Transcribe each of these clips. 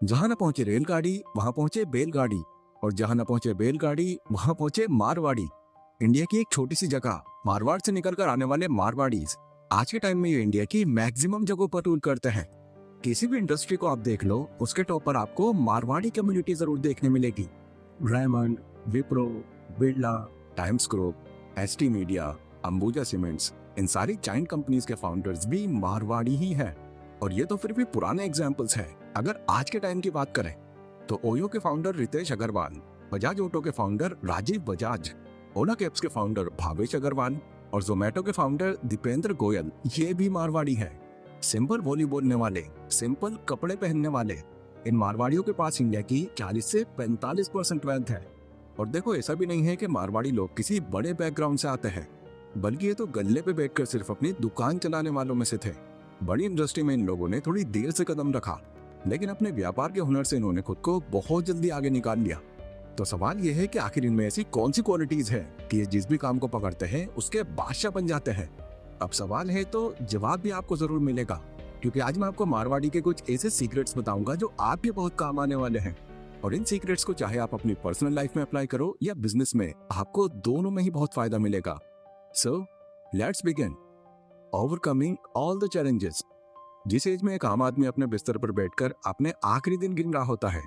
जहां न पहुंचे रेलगाड़ी वहां पहुंचे बैलगाड़ी, और जहां न पहुंचे बैलगाड़ी वहां पहुंचे मारवाड़ी। इंडिया की एक छोटी सी जगह मारवाड़ से निकलकर आने वाले मारवाड़ीज आज के टाइम में ये इंडिया की मैक्सिमम जगहों पर रूल करते हैं। किसी भी इंडस्ट्री को आप देख लो, उसके टॉप पर आपको मारवाड़ी कम्युनिटी जरूर देखने मिलेगी। Raymond, Wipro, Birla, Times Group, ST media, Ambuja cements, इन सारी जाइंट कंपनीज के फाउंडर्स भी मारवाड़ी ही हैं। और ये तो फिर भी पुराने एग्जाम्पल्स हैं। अगर आज के टाइम की बात करें तो ओयो के फाउंडर रितेश अग्रवाल, बजाज ऑटो के फाउंडर राजीव बजाज, ओला कैब्स के फाउंडर भावेश अग्रवाल और जोमेटो के फाउंडर दीपेंद्र गोयल, ये भी मारवाड़ी हैं। सिंपल बोली बोलने वाले, सिंपल कपड़े पहनने वाले, इन मारवाड़ियों के पास इंडिया की 40 से 45% वेल्थ है। और देखो, ऐसा भी नहीं है कि मारवाड़ी लोग किसी बड़े बैकग्राउंड से आते हैं, बल्कि ये तो गल्ले पे बैठकर सिर्फ अपनी दुकान चलाने वालों में से थे। बड़ी इंडस्ट्री में इन लोगों ने थोड़ी देर से कदम रखा, लेकिन अपने व्यापार के हुनर से इन्होंने खुद को बहुत जल्दी आगे निकाल लिया। तो सवाल यह है कि आखिर इनमें ऐसी कौन सी क्वालिटीज है कि ये जिस भी काम को पकड़ते हैं उसके बादशाह बन जाते हैं। अब सवाल है तो जवाब भी आपको जरूर मिलेगा, क्योंकि आज मैं आपको मारवाड़ी के कुछ ऐसे सीक्रेट्स बताऊंगा जो आपके बहुत काम आने वाले हैं। और इन सीक्रेट्स को चाहे आप अपनी पर्सनल लाइफ में अप्लाई करो या बिजनेस में, आपको दोनों में ही बहुत फायदा मिलेगा। So let's begin. Overcoming all the challenges. जिस एज में एक आम आदमी अपने बिस्तर पर बैठकर अपने आखिरी दिन गिन रहा होता है,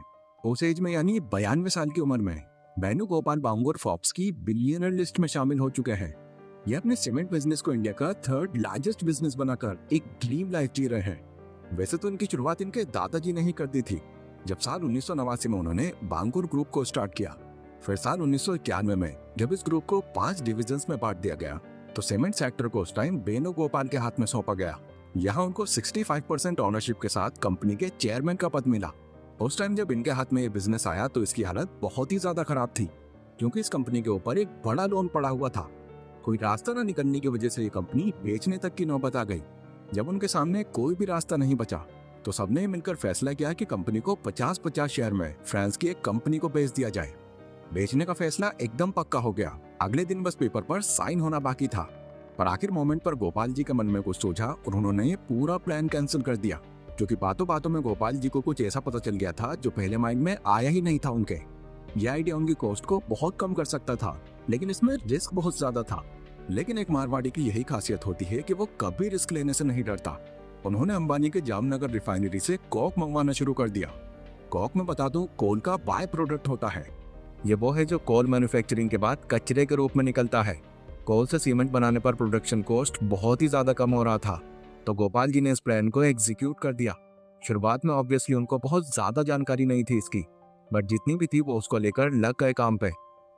उस एज में यानी 92 साल की उम्र में वेणुगोपाल बांगुर फोर्ब्स की बिलियनर लिस्ट में शामिल हो चुके हैं। ये अपने सीमेंट बिजनेस को इंडिया का 3rd लार्जेस्ट बिजनेस बनाकर एक ड्रीम लाइफ जी रहे हैं। वैसे तो इनकी शुरुआत इनके दादाजी ने ही कर दी थी, जब साल 1989 में उन्होंने बांगुर ग्रुप को स्टार्ट किया। फिर साल 1991 में जब इस ग्रुप को 5 डिविजन्स में बांट दिया गया, तो सीमेंट सेक्टर को उस टाइम वेणुगोपाल के हाथ में सौंपा गया। यहाँ उनको 65% ऑनरशिप के साथ कंपनी के चेयरमैन का पद मिला। उस टाइम जब इनके हाथ में ये बिजनेस आया तो इसकी हालत बहुत ही ज्यादा खराब थी, क्योंकि इस कंपनी के ऊपर एक बड़ा लोन पड़ा हुआ था। कोई रास्ता न निकलने की वजह से ये कंपनी बेचने तक की नौबत आ गई। जब उनके सामने कोई भी रास्ता नहीं बचा, तो सबने मिलकर फैसला किया कि कंपनी को 50-50 शेयर में फ्रांस की एक कंपनी को बेच दिया जाए। बेचने का फैसला एकदम पक्का हो गया। अगले दिन बस पेपर पर साइन होना बाकी था। पर आखिर मोमेंट पर गोपाल जी के मन में कुछ सोचा और उन्होंने ये पूरा प्लान कैंसिल कर दिया, क्योंकि बातों बातों में गोपाल जी को कुछ ऐसा पता चल गया था जो पहले माइंड में आया ही नहीं था उनके। यह आइडिया उनकी कॉस्ट को बहुत कम कर सकता था, लेकिन इसमें रिस्क बहुत ज्यादा था। लेकिन एक मारवाड़ी की यही खासियत होती है कि वो कभी रिस्क लेने से नहीं डरता। उन्होंने अंबानी के जामनगर रिफाइनरी से कोक मंगवाना शुरू कर दिया। कोक में बता दूं, कोल का बाय प्रोडक्ट होता है। ये वो है जो कोल मैन्युफैक्चरिंग के बाद कचरे के रूप में निकलता है। कोल से सीमेंट बनाने पर प्रोडक्शन कॉस्ट बहुत ही ज्यादा कम हो रहा था, तो गोपाल जी ने इस प्लान को एग्जीक्यूट कर दिया। शुरुआत में ऑब्वियसली उनको बहुत ज्यादा जानकारी नहीं थी इसकी, बट जितनी भी थी वो उसको लेकर लग गए काम पे,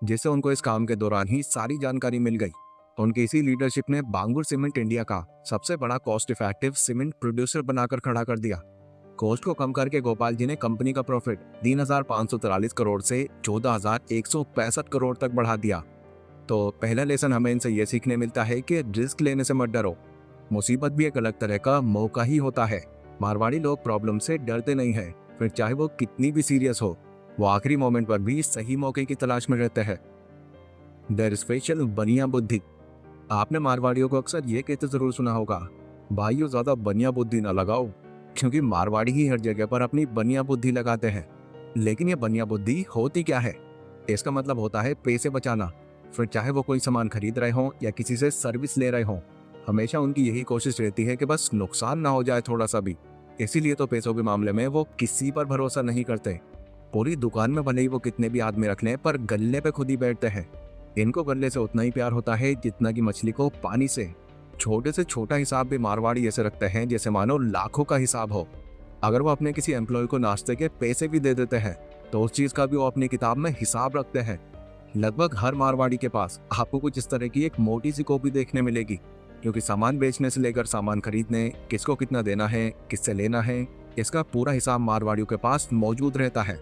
जिससे उनको इस काम के दौरान ही सारी जानकारी मिल गई। उनकी इसी लीडरशिप ने बांगुर सीमेंट इंडिया का सबसे बड़ा कॉस्ट इफेक्टिव सीमेंट प्रोड्यूसर बनाकर खड़ा कर दिया। कॉस्ट को कम करके गोपाल जी ने कंपनी का प्रॉफिट 3,543 करोड़ से 14,165 करोड़ तक बढ़ा दिया। तो पहला लेसन हमें इनसे ये सीखने मिलता है कि रिस्क लेने से मत डरो। मुसीबत भी एक अलग तरह का मौका ही होता है। मारवाड़ी लोग प्रॉब्लम से डरते नहीं हैं, फिर चाहे वो कितनी भी सीरियस हो, वो आखिरी मोमेंट पर भी सही मौके की तलाश में रहते हैं। देयर स्पेशल बनिया बुद्धि। आपने मारवाड़ियों को अक्सर ये कहते जरूर सुना होगा, भाइयों ज्यादा बनिया बुद्धि ना लगाओ, क्योंकि मारवाड़ी ही हर जगह पर अपनी बनिया बुद्धि लगाते हैं। लेकिन ये बनिया बुद्धि होती क्या है? इसका मतलब होता है पैसे बचाना। फिर चाहे वो कोई सामान खरीद रहे हों या किसी से सर्विस ले रहे हों, हमेशा उनकी यही कोशिश रहती है कि बस नुकसान ना हो जाए थोड़ा सा भी। इसीलिए तो पैसों के मामले में वो किसी पर भरोसा नहीं करते। पूरी दुकान में भले ही वो कितने भी आदमी रख लें, पर गल्ले पे खुद ही बैठते हैं। इनको गल्ले से उतना ही प्यार होता है जितना कि मछली को पानी से। छोटे से छोटा हिसाब भी मारवाड़ी ऐसे रखते हैं जैसे मानो लाखों का हिसाब हो। अगर वो अपने किसी एम्प्लॉय को नाश्ते के पैसे भी दे देते हैं, तो उस चीज का भी वो अपनी किताब में हिसाब रखते हैं। लगभग हर मारवाड़ी के पास आपको कुछ इस तरह की एक मोटी सी कॉपी देखने मिलेगी, क्योंकि सामान बेचने से लेकर सामान खरीदने, किसको कितना देना है, किससे लेना है, इसका पूरा हिसाब मारवाड़ियों के पास मौजूद रहता है।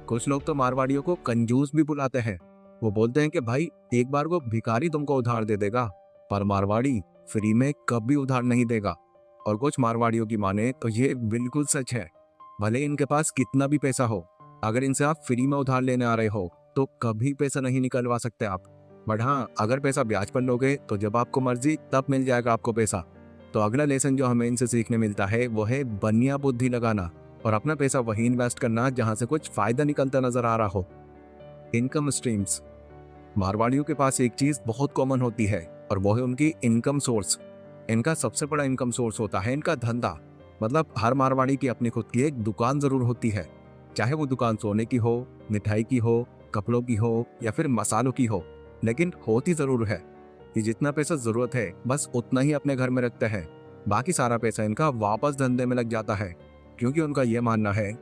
कुछ लोग तो मारवाड़ियों को कंजूस भी बुलाते हैं। वो बोलते हैं कि भाई, एक बार वो भिखारी तुमको उधार दे देगा, पर मारवाड़ी फ्री में कभी उधार नहीं देगा। और कुछ मारवाड़ियों की माने तो ये बिल्कुल सच है। भले इनके पास कितना भी पैसा हो, अगर इनसे आप फ्री में उधार लेने आ रहे हो तो कभी पैसा नहीं निकलवा सकते आप। बट हाँ, अगर पैसा ब्याज पर लोगे तो जब आपको मर्जी तब मिल जाएगा आपको पैसा। तो अगला लेसन जो हमें इनसे सीखने मिलता है वो है बनिया बुद्धि लगाना। और अपना पैसा वही इन्वेस्ट करना जहां से कुछ फायदा निकलता नजर आ रहा हो। Income streams. मारवाड़ियों के पास एक चीज बहुत कॉमन होती है और वो है उनकी इनकम सोर्स। इनका सबसे बड़ा इनकम सोर्स होता है इनका धंधा। मतलब हर मारवाड़ी की अपनी खुद की एक दुकान जरूर होती है, चाहे वो दुकान सोने की हो, मिठाई की हो, कपड़ों की हो या फिर मसालों की हो, लेकिन होती जरूर है। ये जितना पैसा जरूरत है बस उतना ही अपने घर में रखते हैं, बाकी सारा पैसा इनका वापस धंधे में लग जाता है, क्योंकि उनका यह मानना है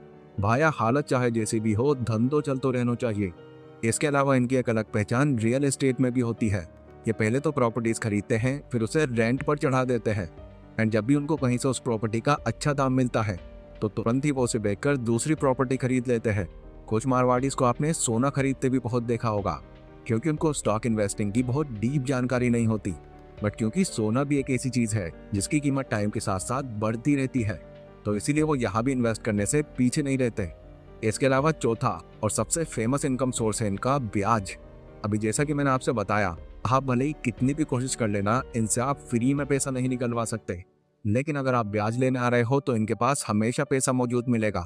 भाया हालत चाहे जैसी भी हो धंधो चलते रहना चाहिए। इसके अलावा इनकी एक अलग पहचान रियल एस्टेट में भी होती है। ये पहले तो प्रॉपर्टीज खरीदते हैं, फिर उसे रेंट पर चढ़ा देते हैं, एंड जब भी उनको कहीं से उस प्रॉपर्टी का अच्छा दाम मिलता है तो तुरंत ही वो उसे बेचकर दूसरी प्रॉपर्टी खरीद लेते हैं। कुछ मारवाड़ीज को आपने सोना खरीदते भी बहुत देखा होगा, क्योंकि उनको स्टॉक इन्वेस्टिंग की बहुत डीप जानकारी नहीं होती, बट क्योंकि सोना भी एक ऐसी चीज है जिसकी कीमत टाइम के साथ साथ बढ़ती रहती है, तो इसीलिए वो यहाँ भी इन्वेस्ट करने से पीछे नहीं रहते। इसके अलावा चौथा और सबसे फेमस इनकम सोर्स है इनका ब्याज। अभी जैसा कि मैंने आपसे बताया, आप भले ही कितनी भी कोशिश कर लेना, इनसे आप फ्री में पैसा नहीं निकलवा सकते, लेकिन अगर आप ब्याज लेने आ रहे हो तो इनके पास हमेशा पैसा मौजूद मिलेगा,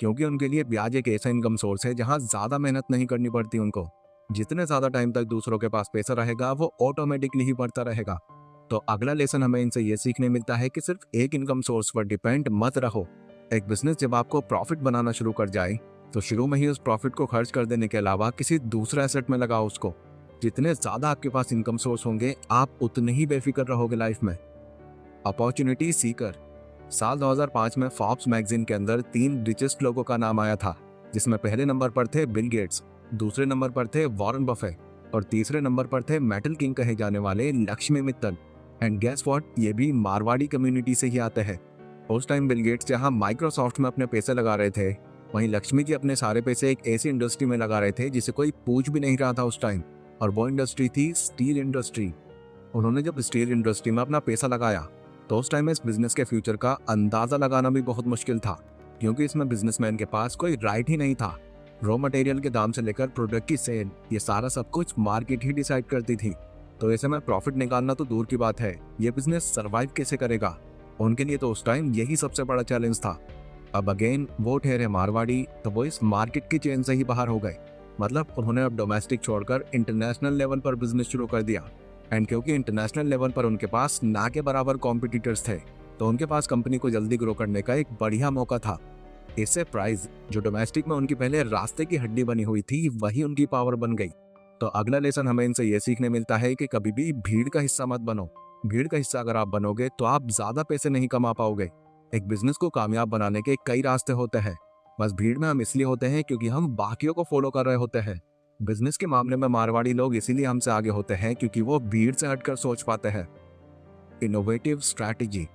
क्योंकि उनके लिए ब्याज एक ऐसा इनकम सोर्स है जहां ज्यादा मेहनत नहीं करनी पड़ती उनको। जितने ज्यादा टाइम तक दूसरों के पास पैसा रहेगा वो ऑटोमेटिकली ही बढ़ता रहेगा। तो अगला लेसन हमें इनसे ये सीखने मिलता है कि सिर्फ एक इनकम सोर्स पर डिपेंड मत रहो। एक बिजनेस जब आपको प्रॉफिट बनाना शुरू कर जाए तो शुरू में ही उस प्रॉफिट को खर्च कर देने के अलावा किसी दूसरे एसेट में लगाओ उसको। जितने ज्यादा आपके पास इनकम सोर्स होंगे आप उतने ही बेफिक्र रहोगे लाइफ में। अपॉर्चुनिटी सीकर। साल 2005 में फॉर्ब्स मैगजीन के अंदर 3 रिचेस्ट लोगों का नाम आया था, जिसमें पहले नंबर पर थे बिल गेट्स, दूसरे नंबर पर थे वॉरेन बफे और तीसरे नंबर पर थे मेटल किंग कहे जाने वाले Lakshmi Mittal. And guess what, ये भी मारवाड़ी कम्युनिटी से ही आते हैं। उस टाइम बिल गेट्स जहां माइक्रोसॉफ्ट में अपने पैसे लगा रहे थे, वहीं लक्ष्मी जी अपने सारे पैसे एक ऐसी इंडस्ट्री में लगा रहे थे जिसे कोई पूछ भी नहीं रहा था उस टाइम, और वो इंडस्ट्री थी स्टील इंडस्ट्री। उन्होंने जब स्टील इंडस्ट्री में अपना पैसा लगाया तो उस टाइम में इस बिजनेस के फ्यूचर का अंदाजा लगाना भी बहुत मुश्किल था, क्योंकि इसमें बिजनेसमैन के पास कोई राइट ही नहीं था। रॉ मटेरियल के दाम से लेकर प्रोडक्ट की सेल, ये सारा सब कुछ मार्केट ही डिसाइड करती थी। तो ऐसे में प्रॉफिट निकालना तो दूर की बात है, ये बिजनेस सरवाइव कैसे करेगा? उनके लिए तो उस टाइम यही सबसे बड़ा चैलेंज था। अब अगेन वो ठहरे मारवाड़ी, तो वो इस मार्केट की चेन से ही बाहर हो गए। मतलब उन्होंने अब डोमेस्टिक छोड़कर इंटरनेशनल लेवल पर बिजनेस शुरू कर दिया। एंड क्योंकि इंटरनेशनल लेवल पर उनके पास ना के बराबर कॉम्पिटिटर्स थे, तो उनके पास कंपनी को जल्दी ग्रो करने का एक बढ़िया मौका था। इससे प्राइस, जो डोमेस्टिक में उनकी पहले रास्ते की हड्डी बनी हुई थी, वही उनकी पावर बन गई। तो अगला लेसन हमें इनसे ये सीखने मिलता है कि कभी भी भीड़ का हिस्सा मत बनो। भीड़ का हिस्सा अगर आप बनोगे तो आप ज्यादा पैसे नहीं कमा पाओगे। एक बिजनेस को कामयाब बनाने के कई रास्ते होते हैं, बस भीड़ में हम इसलिए होते हैं क्योंकि हम बाकियों को फॉलो कर रहे होते हैं। बिजनेस के मामले में मारवाड़ी लोग इसीलिए हमसे आगे होते हैं क्योंकि वो भीड़ से हटकर सोच पाते हैं। Innovative strategy.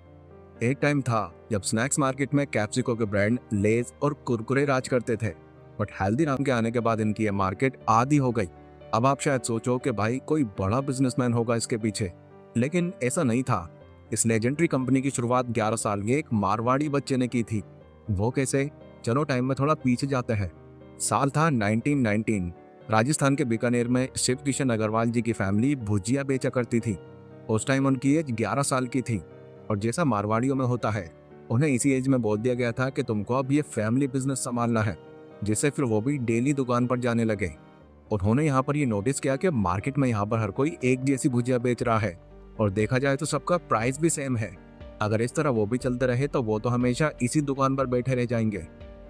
एक टाइम था जब स्नैक्स मार्केट में कैप्सिको के ब्रांड लेज और कुरकुरे राज करते थे, बट हल्दीराम के आने के बाद इनकी ये मार्केट आधी हो गई। अब आप शायद सोचो कि भाई कोई बड़ा बिजनेसमैन होगा इसके पीछे, लेकिन ऐसा नहीं था। इस लेजेंडरी कंपनी की शुरुआत 11 साल के एक मारवाड़ी बच्चे ने की थी। वो कैसे? चलो टाइम में थोड़ा पीछे जाते हैं। साल था 1919। राजस्थान के बीकानेर में शिव किशन अग्रवाल जी की फैमिली भुजिया बेचा करती थी। उस टाइम उनकी एज 11 साल की थी, और जैसा मारवाड़ियों में होता है, उन्हें इसी एज में बोल दिया गया था कि तुमको अब ये फैमिली बिजनेस संभालना है, जिससे फिर वो भी डेली दुकान पर जाने लगे। उन्होंने यहाँ पर ये नोटिस किया कि मार्केट में यहाँ पर हर कोई एक जैसी भुजिया बेच रहा है, और देखा जाए तो सबका प्राइस भी सेम है। अगर इस तरह वो भी चलते रहे तो वो तो हमेशा इसी दुकान पर बैठे रह जाएंगे।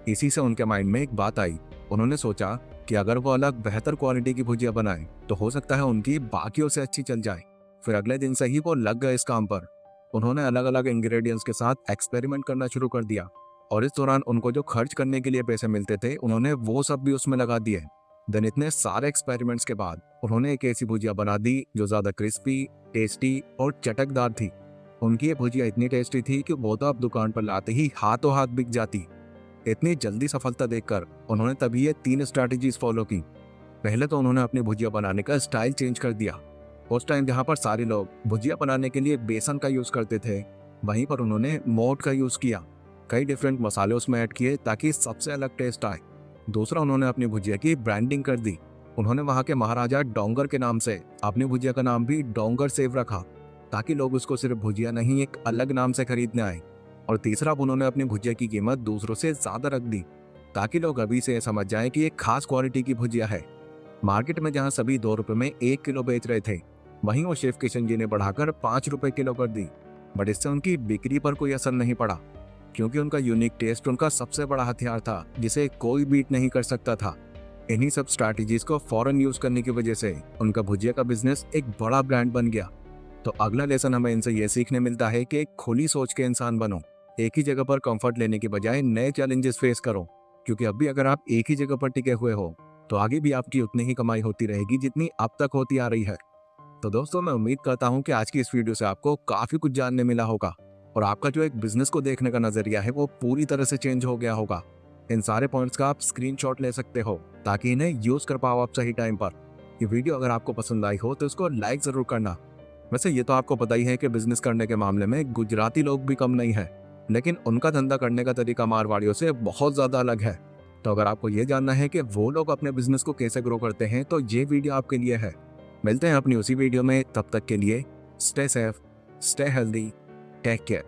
इसी से उनके माइंड में एक बात आई। उन्होंने सोचा कि अगर वो अलग बेहतर क्वालिटी की भुजिया बनाए तो हो सकता है उनकी बाकियों से अच्छी चल जाए। फिर अगले दिन से ही वो लग गए इस काम पर। उन्होंने अलग अलग इंग्रेडिएंट्स के साथ एक्सपेरिमेंट करना शुरू कर दिया, और इस दौरान उनको जो खर्च करने के लिए पैसे मिलते थे उन्होंने वो सब भी उसमें लगा दिए। देन इतने सारे एक्सपेरिमेंट्स के बाद उन्होंने एक ऐसी भुजिया बना दी जो ज्यादा क्रिस्पी, टेस्टी और चटकदार थी। उनकी ये भुजिया इतनी टेस्टी थी कि वो तो आप दुकान पर लाते ही हाथों हाथ बिक जाती। इतनी जल्दी सफलता देखकर उन्होंने तभी ये 3 स्ट्रैटेजीज फॉलो की। पहले तो उन्होंने अपनी भुजिया बनाने का स्टाइल चेंज कर दिया। उस टाइम जहाँ पर सारे लोग भुजिया बनाने के लिए बेसन का यूज करते थे, वहीं पर उन्होंने मोठ का यूज किया। कई डिफरेंट मसाले उसमें ऐड किए ताकि सबसे अलग टेस्ट आए। दूसरा, उन्होंने अपनी भुजिया की ब्रांडिंग कर दी। उन्होंने वहाँ के महाराजा डोंगर के नाम से अपनी भुजिया का नाम भी डोंगर सेव रखा, ताकि लोग उसको सिर्फ भुजिया नहीं एक अलग नाम से खरीदने आए। और तीसरा, उन्होंने अपनी भुजिया की कीमत दूसरों से ज्यादा रख दी ताकि लोग अभी से समझ जाएं कि ये खास क्वालिटी की भुजिया है। मार्केट में जहां सभी 2 रुपए में 1 किलो बेच रहे थे, वहीं वो शेफ किशन जी ने बढ़ाकर 5 रुपए किलो कर दी। बट इससे उनकी बिक्री पर कोई असर नहीं पड़ा, क्योंकि उनका यूनिक टेस्ट उनका सबसे बड़ा हथियार था जिसे कोई बीट नहीं कर सकता था। इन्हीं सब स्ट्रैटेजीज को फौरन यूज करने की वजह से उनका भुजिया का बिजनेस एक बड़ा ब्रांड बन गया। तो अगला लेसन हमें इनसे ये सीखने मिलता है कि एक खुली सोच के इंसान बनो। एक ही जगह पर कंफर्ट लेने की बजाय नए चैलेंजेस फेस करो, क्योंकि अभी अगर आप एक ही जगह पर टिके हुए हो तो आगे भी आपकी उतनी ही कमाई होती रहेगी जितनी अब तक होती आ रही है। तो दोस्तों, मैं उम्मीद करता हूँ कि आज की इस वीडियो से आपको काफी कुछ जानने मिला होगा और आपका जो एक बिजनेस को देखने का नजरिया है वो पूरी तरह से चेंज हो गया होगा। इन सारे पॉइंट्स का आप स्क्रीनशॉट ले सकते हो ताकि इन्हें यूज कर पाओ आप सही टाइम पर। ये वीडियो अगर आपको पसंद आई हो तो इसको लाइक जरूर करना। वैसे ये तो आपको पता ही है कि बिजनेस करने के मामले में गुजराती लोग भी कम नहीं है, लेकिन उनका धंधा करने का तरीका मारवाड़ियों से बहुत ज्यादा अलग है। तो अगर आपको ये जानना है कि वो लोग अपने बिजनेस को कैसे ग्रो करते हैं तो ये वीडियो आपके लिए है। मिलते हैं अपनी उसी वीडियो में, तब तक के लिए stay safe, stay healthy, take care.